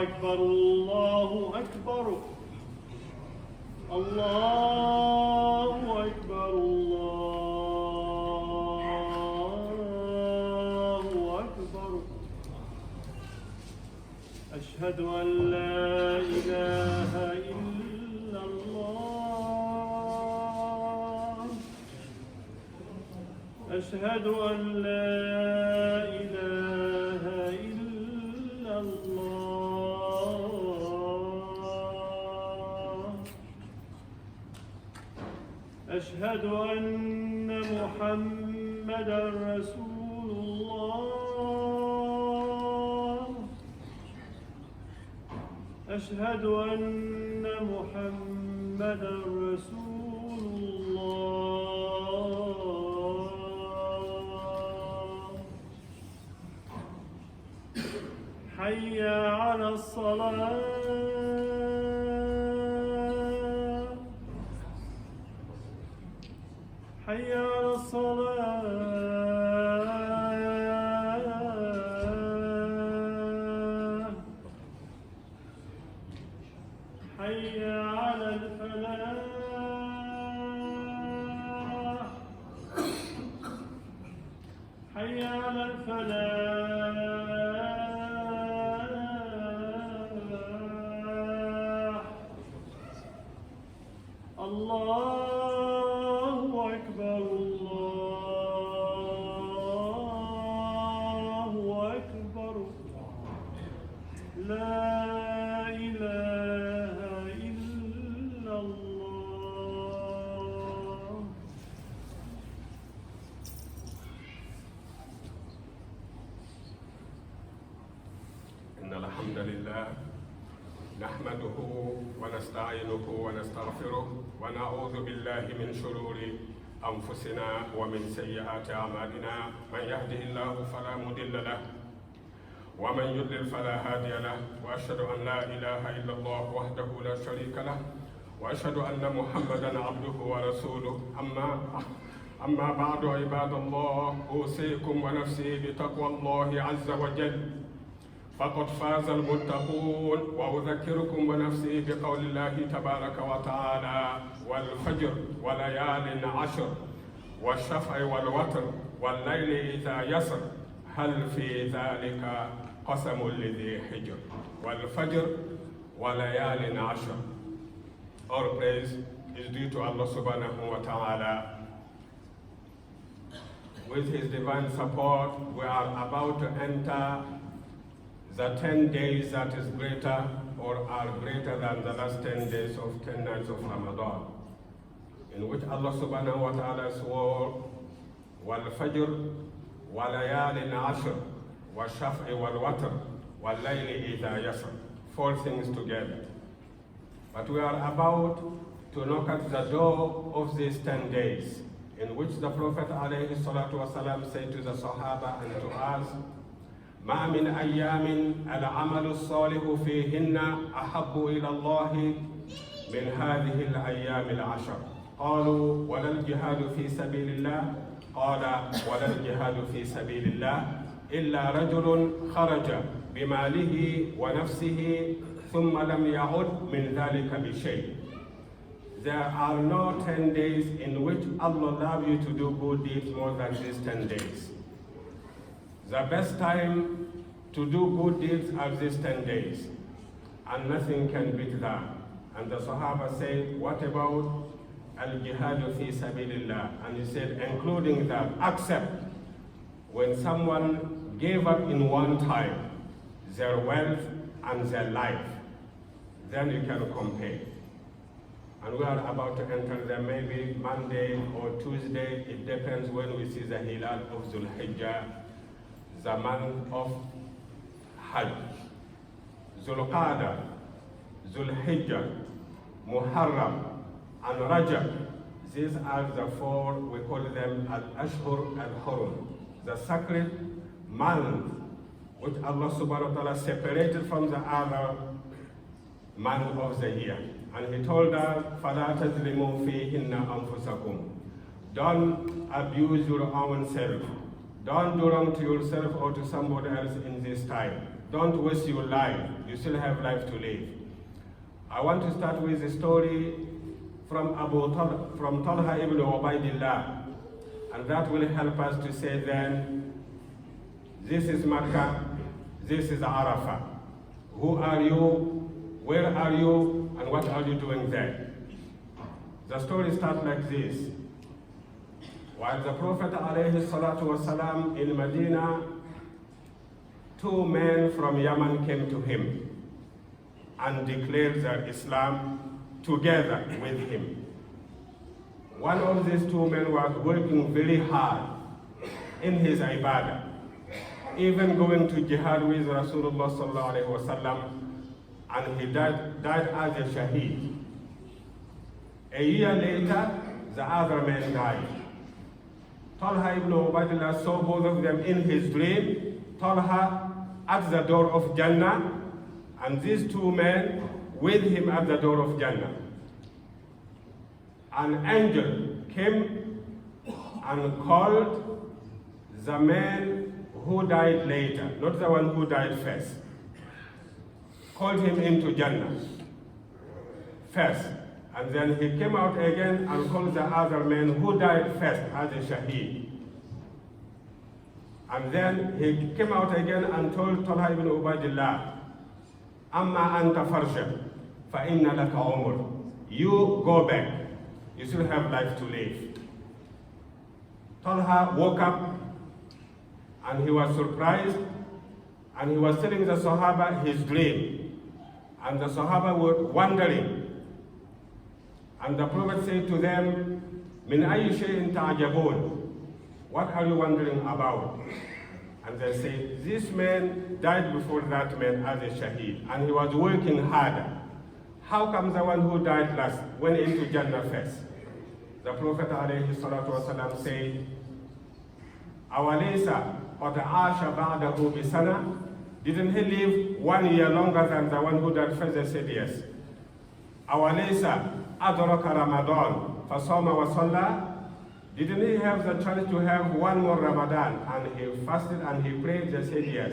أكبر الله أكبر الله أكبر الله أكبر أشهد أن لا إله إلا الله أشهد أن لا إله إلا الله أشهد أن محمدًا رسول الله أشهد أن محمدًا رسول الله حي على الصلاة حي على الصلاة حي على الفلاح حي على الفلاح الله أكبر الله أكبر لا إله إلا الله إن الحمد لله نحمده ونستعينه ونستغفره ونعوذ بالله من شرور أنفسنا ومن سيئات أعمالنا من يهده الله فلا مضل له ومن يضلل فلا هادي له وأشهد أن لا إله إلا الله وحده لا شريك له وأشهد أن محمدًا عبده ورسوله أما بعد عباد الله أوصيكم ونفسي بتقوى الله عز وجل فقد فاز المتقون وأذكركم ونفسي بقول الله تبارك وتعالى والفجر وليال عشر والشفع والوتر والليل إذا يسر هل في ذلك قسم لذي حجر والفجر وليال عشر. All praise is due to Allah subhanahu wa ta'ala. With His divine support, we are about to enter the 10 days that is greater or are greater than the last 10 days of 10 nights of Ramadan, in which Allah subhanahu wa ta'ala swore, وَالْفَجْرِ وَلَيَالٍ عَشْرٍ وَالشَّفْعِ وَالْوَتْرِ وَاللَّيْلِ إِذَا يَسْرٍ. 4 things together. But we are about to knock at the door of these 10 days, in which the Prophet ﷺ said to the Sahaba and to us, ما من أيام العمل الصالح فيهن أحب إلى الله من هذه الأيام العشر. قالوا ولا الجهاد في سبيل الله؟ قال ولا الجهاد في سبيل الله إلا رجل خرج بماله ونفسه ثم لم يعد من ذلك بشيء. There are no 10 days in which Allah loves you to do good deeds more than these 10 days. The best time to do good deeds are these 10 days, and nothing can beat that. And the Sahaba said, what about al-jihad fi sabilillah? And he said, including that, except when someone gave up in one time their wealth and their life, then you can compare. And we are about to enter there maybe Monday or Tuesday, it depends when we see the hilal of Dhul Hijjah, the month of Hajj. Dhul Qa'dah, Dhul Hijjah, Muharram, and Rajab. These are the 4, we call them Al-Ashhur Al-Hurum, the sacred month which Allah subhanahu wa ta'ala separated from the other month of the year. And He told us, فَلَا تَظْلِمُوا فِيهِنَّ أَنفُسَكُمْ. Don't abuse your own self. Don't do wrong to yourself or to somebody else in this time. Don't waste your life. You still have life to live. I want to start with a story from Talha ibn Ubaidillah, and that will help us to say then, this is Makkah, this is Arafah. Who are you? Where are you? And what are you doing there? The story starts like this. While the Prophet ﷺ in Medina, two men from Yemen came to him and declared their Islam together with him. One of these two men was working very hard in his ibadah, even going to jihad with Rasulullah ﷺ, and he died as a shaheed. A year later, the other man died. Talha ibn Ubaidillah saw both of them in his dream, Talha at the door of Jannah, and these two men with him at the door of Jannah. An angel came and called the man who died later, not the one who died first. Called him into Jannah first. And then he came out again and called the other man who died first as a shaheed. And then he came out again and told Talha ibn Ubaidillah, Amma anta farja, fa inna laka umr. You go back. You still have life to live. Talha woke up and he was surprised, and he was telling the Sahaba his dream. And the Sahaba were wondering. And the Prophet said to them, Min ayyi shay'in ta'jabun? What are you wondering about? And they said, this man died before that man as a shaheed, and he was working harder. How come the one who died last went into Jannah first? The Prophet ﷺ said, Awalaysa qad aasha ba'dahu bisana? Didn't he live 1 year longer than the one who died first? They said yes. Awalaysa adraka Ramadan fasama wa salla? Didn't he have the chance to have one more Ramadan and he fasted and he prayed? They said yes.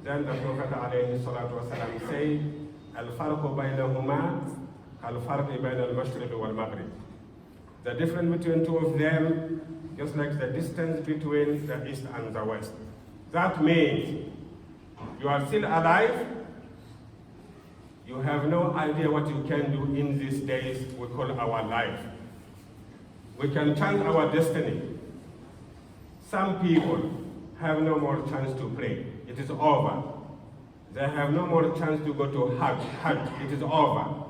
Then the Prophet ﷺ said, Al-farqu baynahuma kal-farqi bayna al-mashriq wal-maghrib. The difference between two of them, just like the distance between the east and the west. That means you are still alive. You have no idea what you can do in these days we call our life. We can change our destiny. Some people have no more chance to pray. It is over. They have no more chance to go to Hajj. It is over.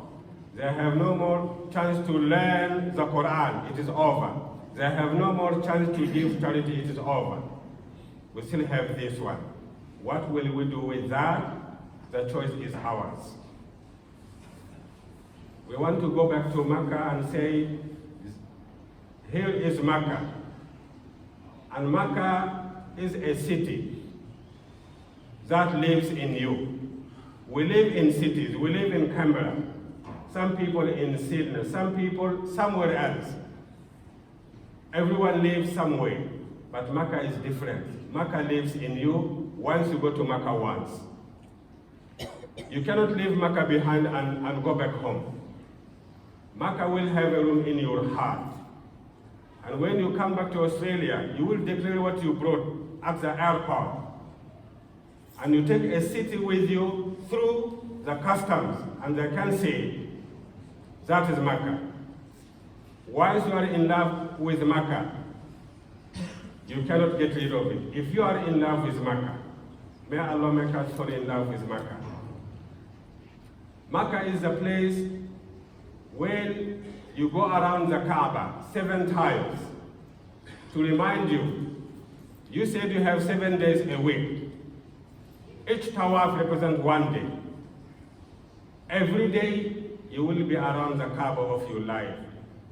They have no more chance to learn the Quran. It is over. They have no more chance to give charity. It is over. We still have this one. What will we do with that? The choice is ours. We want to go back to Makkah and say, here is Makkah. And Makkah is a city that lives in you. We live in cities. We live in Canberra. Some people in Sydney. Some people somewhere else. Everyone lives somewhere. But Makkah is different. Makkah lives in you once you go to Makkah once. You cannot leave Makkah behind and go back home. Makkah will have a room in your heart. And when you come back to Australia, you will declare what you brought at the airport. And you take a city with you through the customs, and they can say, that is Makkah. Once you are in love with Makkah, you cannot get rid of it. If you are in love with Makkah, may Allah make us fall in love with Makkah. Makkah is a place when you go around the Kaaba 7 times to remind you, you said you have 7 days a week. Each tawaf represents 1 day. Every day you will be around the Kaaba of your life,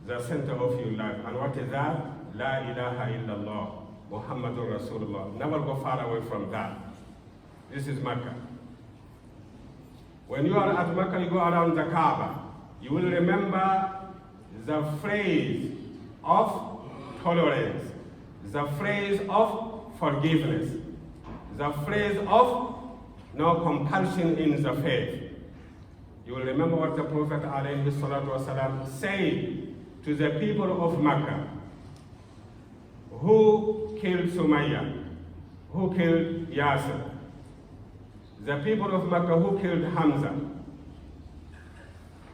the center of your life. And what is that? La ilaha illallah, Muhammadur Rasulullah. Never go far away from that. This is Makkah. When you are at Makkah, you go around the Kaaba. You will remember the phrase of tolerance, the phrase of forgiveness, the phrase of no compulsion in the faith. You will remember what the Prophet ﷺ said to the people of Makkah, who killed Sumayyah, who killed Yasir, the people of Makkah who killed Hamza,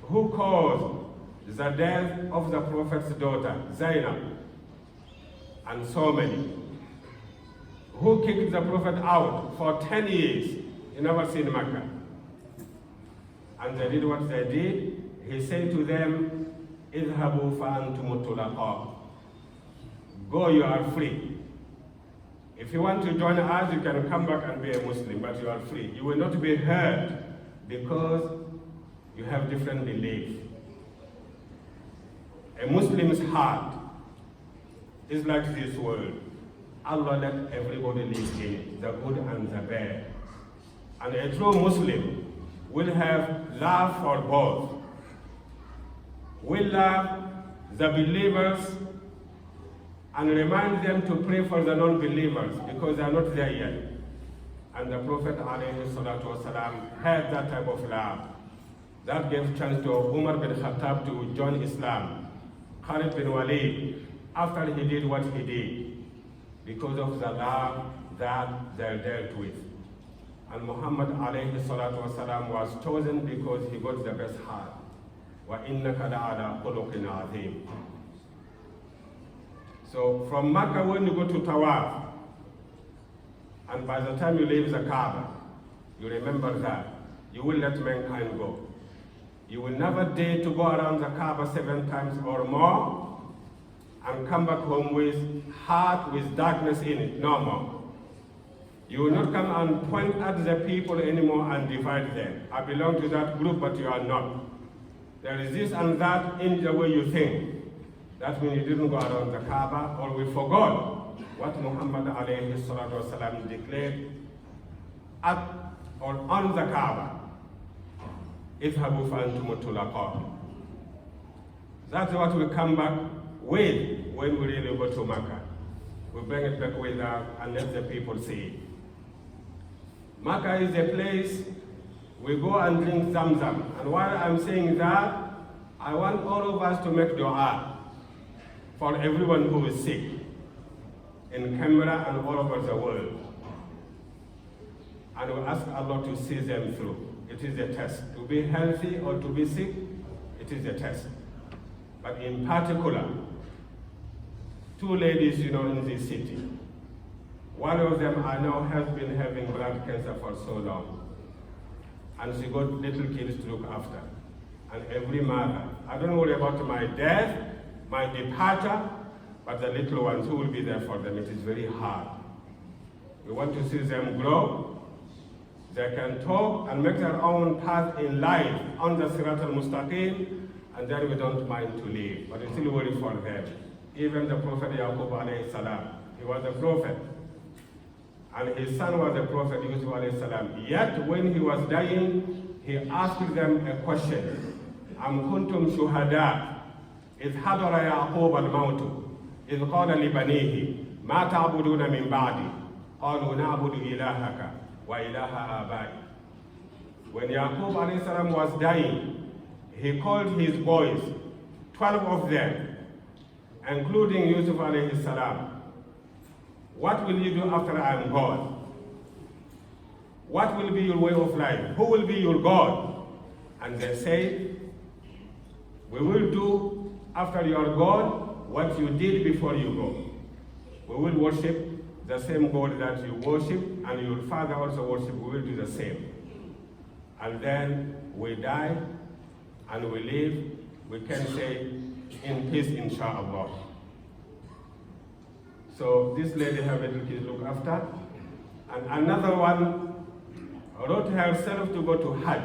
who caused the death of the Prophet's daughter, Zainab, and so many, who kicked the Prophet out for 10 years, he never seen Makkah. And they did what they did. He said to them, اذهبوا فأنتم الطلقاء. Go, you are free. If you want to join us, you can come back and be a Muslim, but you are free. You will not be hurt because you have different beliefs. A Muslim's heart is like this world. Allah let everybody live in it, the good and the bad. And a true Muslim will have love for both. Will love the believers and remind them to pray for the non-believers because they are not there yet. And the Prophet ﷺ had that type of love. That gave chance to Umar bin Khattab to join Islam. Khalid bin Walid, after he did what he did, because of the love that they dealt with. And Muhammad ﷺ was chosen because he got the best heart. وَإِنَّكَ لَعَلَىٰ خُلُقٍ عَظِيمٍ. So from Makkah, when you go to Tawaf, and by the time you leave the Kaaba, you remember that you will let mankind go. You will never dare to go around the Kaaba 7 times or more and come back home with heart with darkness in it, no more. You will not come and point at the people anymore and divide them. I belong to that group, but you are not. There is this and that in the way you think. That means you didn't go around the Kaaba, or we forgot what Muhammad ﷺ declared at or on the Kaaba. اذهبوا فأنتم الطلقاء. That's what we come back with when we really go to Makkah. We bring it back with us and let the people see it. Makkah is a place we go and drink Zamzam. And while I'm saying that, I want all of us to make dua for everyone who is sick in Canberra and all over the world. And we ask Allah to see them through. It is a test. To be healthy or to be sick, it is a test. But in particular, 2 ladies, in this city. One of them I know has been having blood cancer for so long. And she got little kids to look after. And every mother, I don't worry about my death, my departure, but the little ones who will be there for them, it is very hard. We want to see them grow. They can talk and make their own path in life on the Sirat al-Mustaqim, and then we don't mind to leave, but we still worry for them. Even the Prophet Yaqub alayhi salam, he was a prophet, and his son was a prophet, Yusuf alayhi salam. Yet when he was dying, he asked them a question. Am kuntum shuhada إذ حضر يعقوب الموت إذ قال لبنيه ما تعبدون من بعدي قالوا نعبد إلهك وإله آبائك. When Yaqub alayhi salam was dying, he called his boys, 12 of them, including Yusuf alayhi salam. What will you do after I am gone? What will be your way of life? Who will be your God? And they said, we will do after you are gone what you did before you go. We will worship the same God that you worship, and your father also worship. We will do the same. And then we die and we live. We can say in peace, inshallah. So this lady her little kids look after. And another one wrote herself to go to Hajj.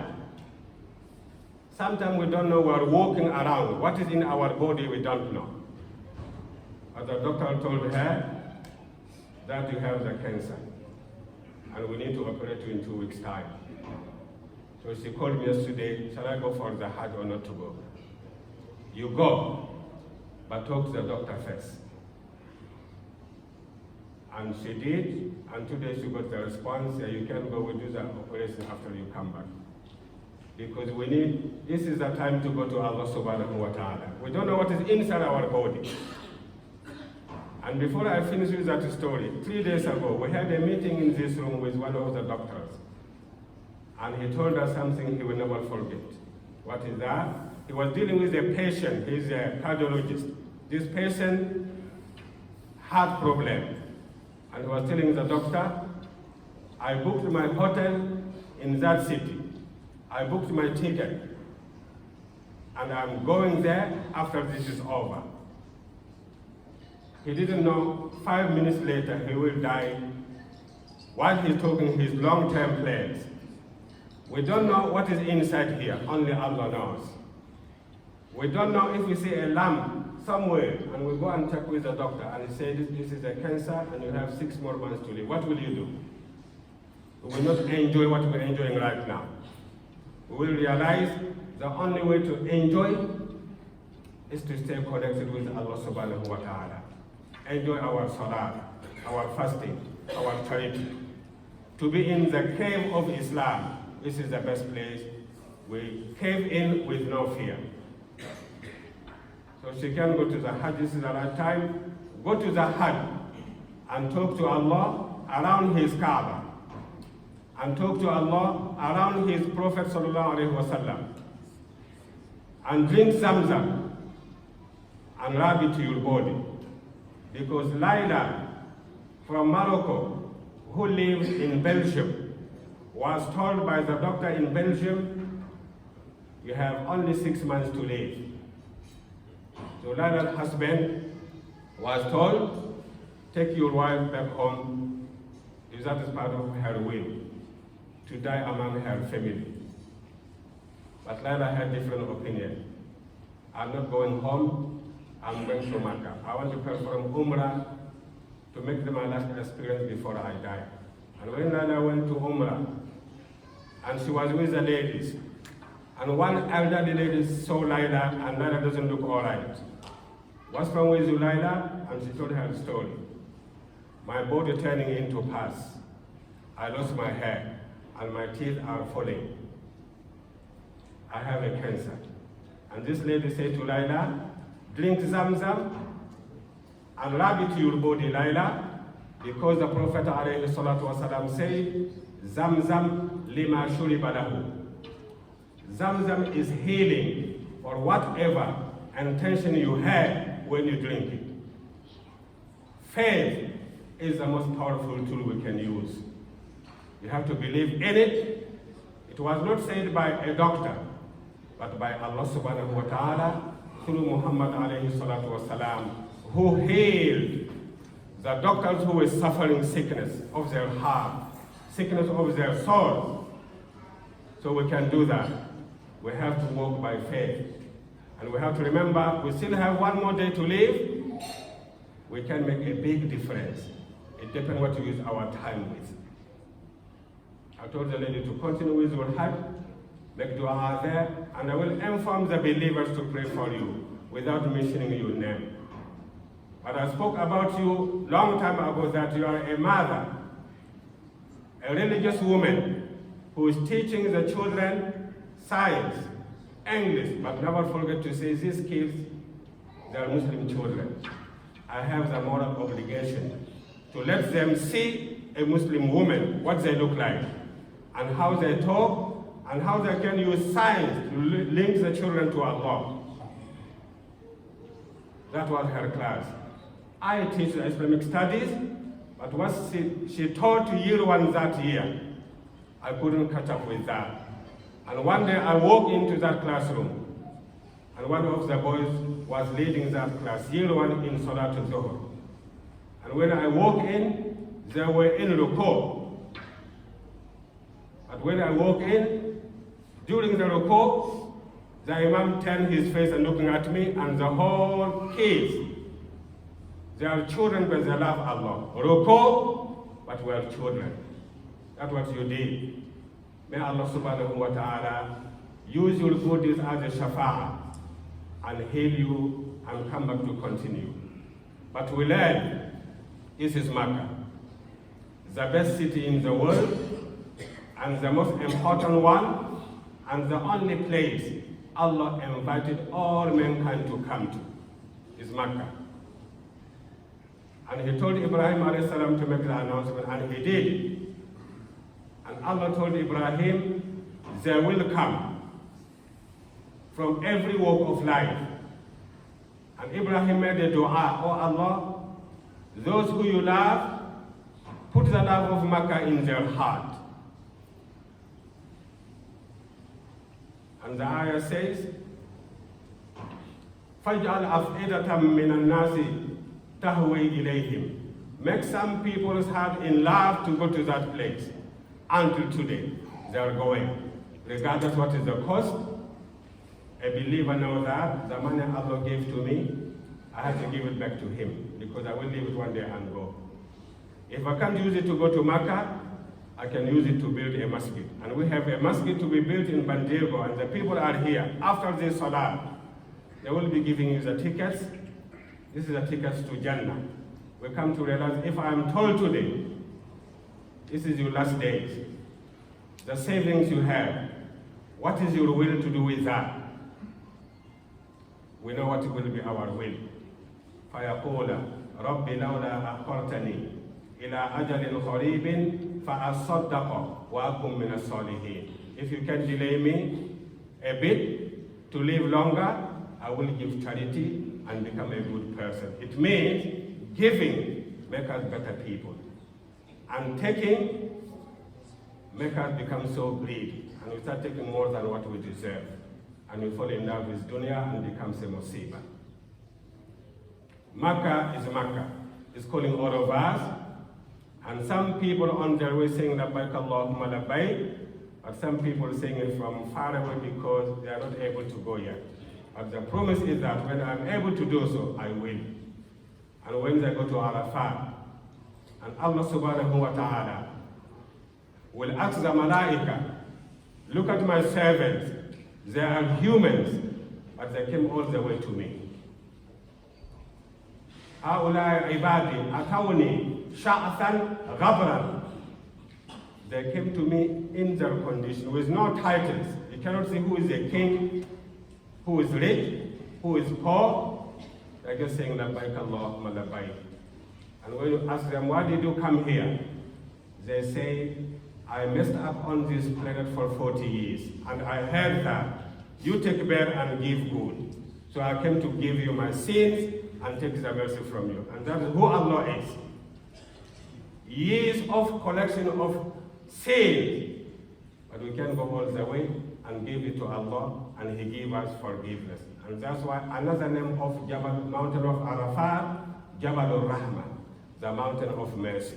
Sometimes we don't know, we're walking around. What is in our body, we don't know. But the doctor told her that you have the cancer, and we need to operate you in 2 weeks' time. So she called me yesterday, shall I go for the Hajj or not to go? You go, but talk to the doctor first. And she did, and 2 days she got the response, you can go, we'll do the operation after you come back. Because this is the time to go to Allah subhanahu wa ta'ala. We don't know what is inside our body. And before I finish with that story, 3 days ago, we had a meeting in this room with one of the doctors. And he told us something he will never forget. What is that? He was dealing with a patient, he's a cardiologist. This patient had problem. And he was telling the doctor, I booked my hotel in that city. I booked my ticket. And I'm going there after this is over. He didn't know 5 minutes later he will die while he's talking his long-term plans. We don't know what is inside here, only Allah knows. We don't know if we see a lump somewhere and we go and check with the doctor and he says this is a cancer and you have 6 more months to live. What will you do? We will not enjoy what we're enjoying right now. We will realize the only way to enjoy is to stay connected with Allah subhanahu wa ta'ala. Enjoy our salah, our fasting, our charity. To be in the cave of Islam, this is the best place. We cave in with no fear. So she can go to the Hajj, this is the right time. Go to the Hajj and talk to Allah around his Kaaba. And talk to Allah around his Prophet sallallahu alaihi wasallam. And drink Zamzam and rub it to your body. Because Laila from Morocco, who lives in Belgium, was told by the doctor in Belgium, you have only 6 months to live. So Laila's husband was told, take your wife back home, because that is part of her will, to die among her family. But Laila had different opinion. I'm not going home, I'm going to Makkah. I want to perform Umrah to make them my last experience before I die. And when Laila went to Umrah, and she was with the ladies, and one elderly lady saw Laila, and Laila doesn't look all right. What's wrong with you, Laila? And she told her story. My body turning into pus. I lost my hair, and my teeth are falling. I have a cancer. And this lady said to Laila, drink Zamzam and rub it to your body, Laila, because the Prophet ﷺ said, Zamzam lima shuriba lahu. Zamzam is healing for whatever intention you had when you drink it. Faith is the most powerful tool we can use. You have to believe in it. It was not said by a doctor, but by Allah subhanahu wa ta'ala through Muhammad alayhi salatu wasalam, who healed the doctors who were suffering sickness of their heart, sickness of their soul. So we can do that. We have to walk by faith. And we have to remember, we still have 1 more day to live. We can make a big difference. It depends what you use our time with. I told the lady to continue with your Hajj, make dua there, and I will inform the believers to pray for you without mentioning your name. But I spoke about you long time ago that you are a mother, a religious woman who is teaching the children science, English, but never forget to say these kids, they are Muslim children. I have the moral obligation to let them see a Muslim woman, what they look like, and how they talk, and how they can use science to link the children to Allah. That was her class. I teach Islamic studies, but what she taught year 1 that year, I couldn't catch up with that. And one day I walked into that classroom, and one of the boys was leading that class, year 1 in Salatul Zuhr. And when I walked in, they were in ruku. But when I walked in, during the ruku, the Imam turned his face and looking at me, and the whole kids, they are children, but they love Allah. Ruku, but we are children. That's what you did. May Allah subhanahu wa ta'ala use your goodies as a shafa'ah and heal you and come back to continue. But we learn This is Mecca, the best city in the world, and the most important one, and the only place Allah invited all mankind to come to, is Mecca. And he told Ibrahim alayhi salam to make the announcement, and he did. And Allah told Ibrahim, they will come from every walk of life. And Ibrahim made a dua, oh Allah, those who you love, put the love of Mecca in their heart. And the ayah says, فَاجْعَلْ أَفْئِدَةً مِّنَ النَّاسِ تَهْوِي إِلَيْهِمْ. Make some people's heart in love to go to that place. Until today, they are going. Regardless what is the cost, a believer knows that the money Allah gave to me, I have to give it back to him, because I will leave it one day and go. If I can't use it to go to Mecca, I can use it to build a masjid. And we have a masjid to be built in Bandirgo, and the people are here. After this salah, they will be giving you the tickets. This is the tickets to Jannah. We come to realize, if I am told today, this is your last days, the savings you have, what is your will to do with that? We know what will be our will. فَيَقُولَ رَبِّ لَوْلَا أَخَّرْتَنِي إِلَىٰ أَجَلٍ قَرِيبٍ فَأَصَّدَّقَ وَأَكُن مِّنَ الصَّالِحِينَ. If you can delay me a bit to live longer, I will give charity and become a good person. It means giving makes us better people. And taking makes us become so greedy. And we start taking more than what we deserve. And we fall in love with dunya and becomes a musibah. Makkah is Makkah. It's calling all of us. And some people on their way saying labbaik Allahumma labbaik, but some people saying it from far away because they are not able to go yet. But the promise is that when I'm able to do so, I will. And when they go to Arafat, and Allah subhanahu wa ta'ala will ask the malaika, look at my servants, they are humans, but they came all the way to me. هؤلاء عبادي أتوني شعثا غبرا. They came to me in their condition with no titles. You cannot see who is a king, who is rich, who is poor. They're just saying labbaik Allahumma labbaik. And when you ask them, why did you come here? They say, I messed up on this planet for 40 years, and I heard that you take bad and give good. So I came to give you my sins and take the mercy from you. And that is who Allah is. Years of collection of sins, but we can go all the way and give it to Allah, and He gives us forgiveness. And that's why another name of Jabal, mountain of Arafat, Jabal al-Rahmah, the mountain of mercy.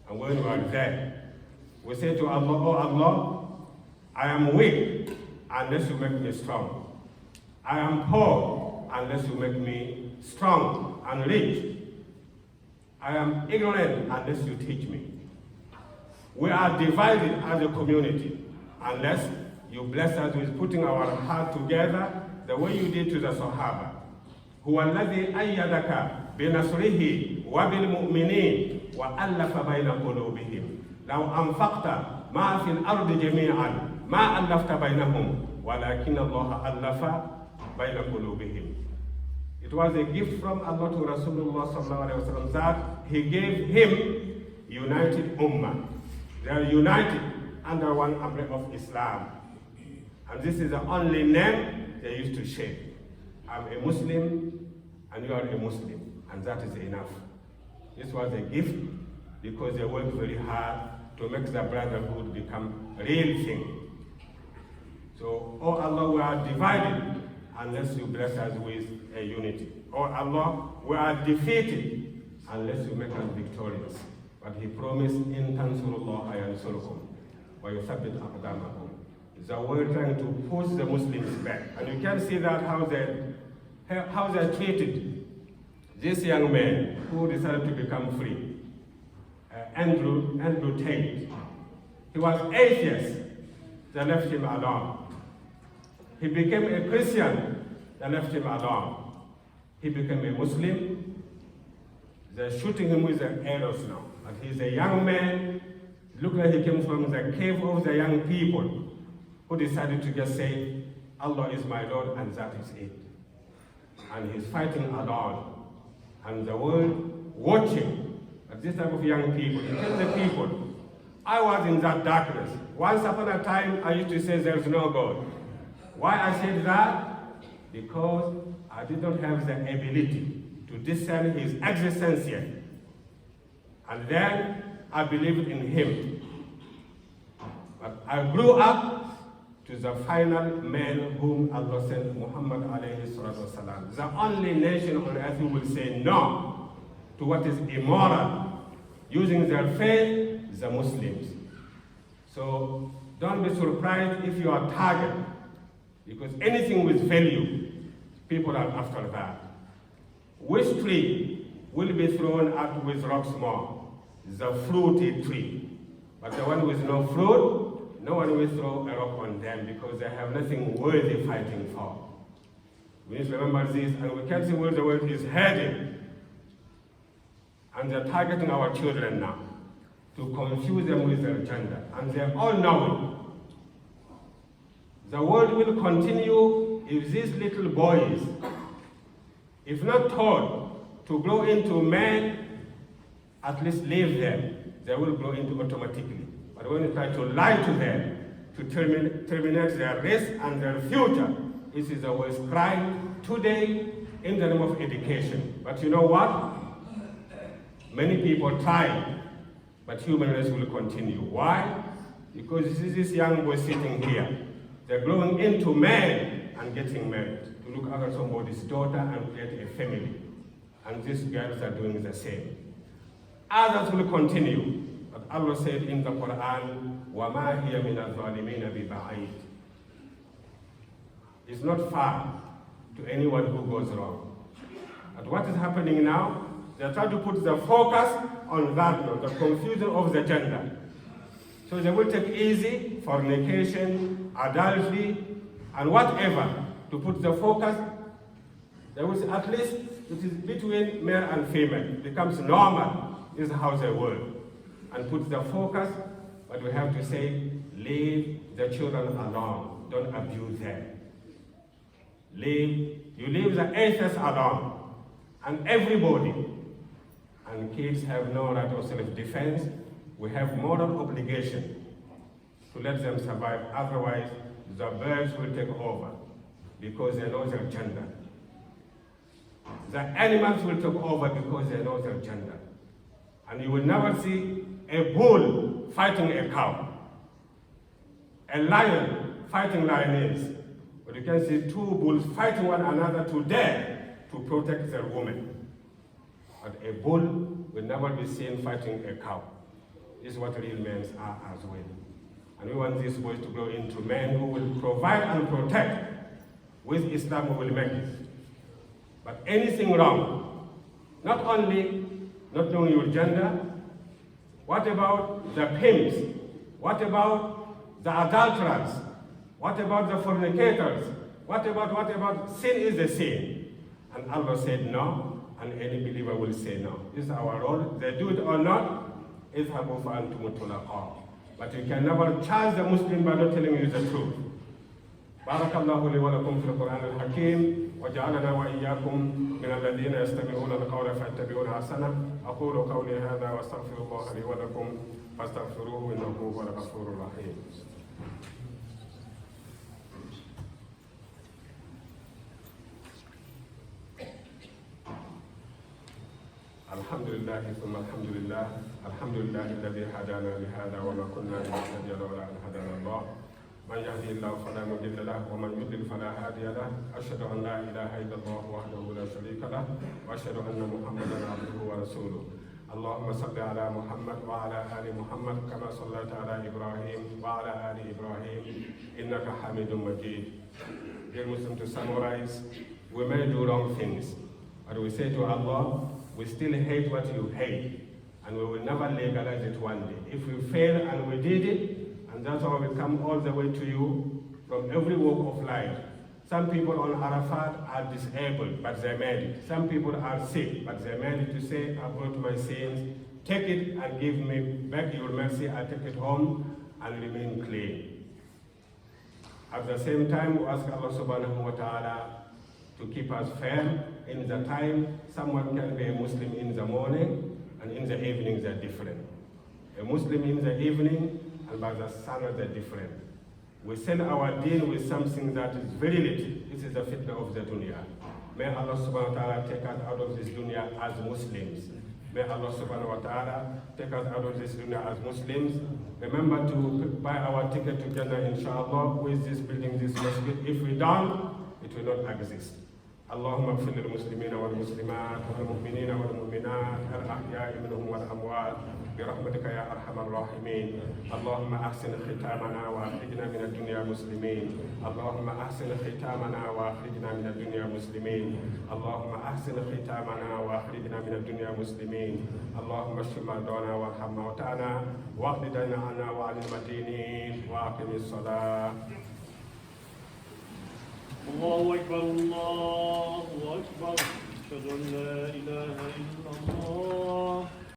And when we are there, we say to Allah, oh Allah, I am weak unless you make me strong. I am poor unless you make me strong and rich. I am ignorant unless you teach me. We are divided as a community unless you bless us with putting our heart together the way you did to the Sahaba. هو الذي أيدك بنصره وبالمؤمنين وألف بين قلوبهم لو أنفقت ما في الأرض جميعا ما ألفت بينهم ولكن الله ألف بين قلوبهم. It was a gift from Allah to Rasulullah sallallahu alaihi wasallam that He gave him united ummah. They are united under one umbrella of Islam. And this is the only name they used to share. I'm a Muslim and you are a Muslim, and that is enough. This was a gift because they worked very hard to make the brotherhood become a real thing. So, oh Allah, we are divided unless you bless us with a unity. Oh Allah, we are defeated unless you make us victorious. But He promised, in tansurullah yansurkum wa yuthabbit aqdamakum. So we're trying to push the Muslims back. And you can see that how they treated this young man who decided to become free. Andrew Tate. He was atheist. They left him alone. He became a Christian. They left him alone. He became a Muslim. They're shooting him with the arrows now. But he's a young man. Look like he came from the cave of the young people who decided to just say, Allah is my Lord, and that is it. And he's fighting alone. And the world watching. But this type of young people, he tells the people, I was in that darkness. Once upon a time, I used to say there's no God. Why I said that? Because I didn't have the ability to discern his existence yet. And then I believed in him. But I grew up to the final man whom Allah sent, Muhammad alayhi salatu wasalam. The only nation on earth who will say no to what is immoral, using their faith, the Muslims. So don't be surprised if you are targeted, because anything with value, people are after that. Which tree will be thrown out with rocks more? The fruity tree. But the one with no fruit, no one will throw a rock on them because they have nothing worthy fighting for. We need to remember this, and we can't see where the world is heading. And they're targeting our children now to confuse them with their gender. And they're all knowing. The world will continue if these little boys, if not taught to grow into men, at least leave them, they will grow into automatically. But when you try to lie to them, to terminate their race and their future, this is the worst crime today in the name of education. But you know what? Many people try, but human race will continue. Why? Because this young boy sitting here, they're growing into men and getting married to look after somebody's daughter and create a family. And these girls are doing the same. Others will continue. But Allah said in the Quran, وَمَا هِيَ مِنَ الظَّالِمِينَ بِبَعِيدٍ. It's not far to anyone who goes wrong. But what is happening now? They try to put the focus on that note, the confusion of the gender. So they will take easy fornication, adultery, and whatever to put the focus. There was at least it is between male and female. It becomes normal. This is how they work. And put the focus, but we have to say, leave the children alone. Don't abuse them. You leave the atheists alone. And everybody. And kids have no right of self-defense. We have moral obligation to let them survive. Otherwise, the birds will take over because they know their gender. The animals will take over because they know their gender. And you will never see a bull fighting a cow, a lion fighting lioness. But you can see two bulls fighting one another to death to protect their woman. But a bull will never be seen fighting a cow. This is what real men are as well. And we want these boys to grow into men who will provide and protect. With Islam we will make it. But anything wrong, not only not knowing your gender, what about the pimps? What about the adulterers? What about the fornicators? What about sin is the sin? And Allah said no, and any believer will say no. This is our role. They do it or not, اذهبوا فأنتم طلقاء. But you can never charge the Muslim by not telling you the truth. بارك الله لي ولكم في القرآن الحكيم وجعلنا وإياكم من الذين يستمعون القول فيتبعون أحسنه. أقول قولي هذا واستغفر الله لي ولكم فاستغفروه إنه هو الغفور الرحيم. الحمد لله ثم الحمد لله. الحمد لله الذي هدانا لهذا وما كنا لنهتدي لولا أن هدانا الله. من يهدي الله فلا مضل له ومن يضلل فلا هادي له. أشهد أن لا إله إلا الله وحده لا شريك له وأشهد أن محمدا عبده ورسوله. اللهم صل على محمد وعلى آل محمد كما صليت على إبراهيم وعلى آل إبراهيم إنك حميد مجيد. Dear Muslims, to summarize, we may do wrong things, but we say to Allah, we still hate what you hate, and we will never legalize it one day. If we fail and we did it, and that's why we come all the way to you from every walk of life, Some people on Arafat are disabled, but they made it. Some people are sick, but they managed to say, I've got my sins, take it and give me back your mercy, I take it home and remain clean. At the same time, we ask Allah subhanahu wa ta'ala to keep us firm in the time. Someone can be a Muslim in the morning, and in the evening they're different. A Muslim in the evening, and by the sun they're different. We send our deen with something that is very little. This is the fitna of the dunya. May Allah subhanahu wa ta'ala take us out of this dunya as Muslims. May Allah subhanahu wa ta'ala take us out of this dunya as Muslims. Remember to buy our ticket to Jannah, inshallah, with this building, this masjid. If we don't, it will not exist. اللهم اغفر للمسلمين والمسلمات والمؤمنين والمؤمنات الأحياء منهم والأموات برحمتك يا أرحم الراحمين. اللهم أحسن ختامنا وأخرجنا من الدنيا مسلمين. اللهم أحسن ختامنا وأخرجنا من الدنيا مسلمين. اللهم أحسن ختامنا وأخرجنا من الدنيا مسلمين. اللهم اشف مرضانا وارحم موتانا واقض دينا عنا وعن المدينين وأقم الصلاة. الله أكبر الله أكبر أشهد أن لا إله إلا الله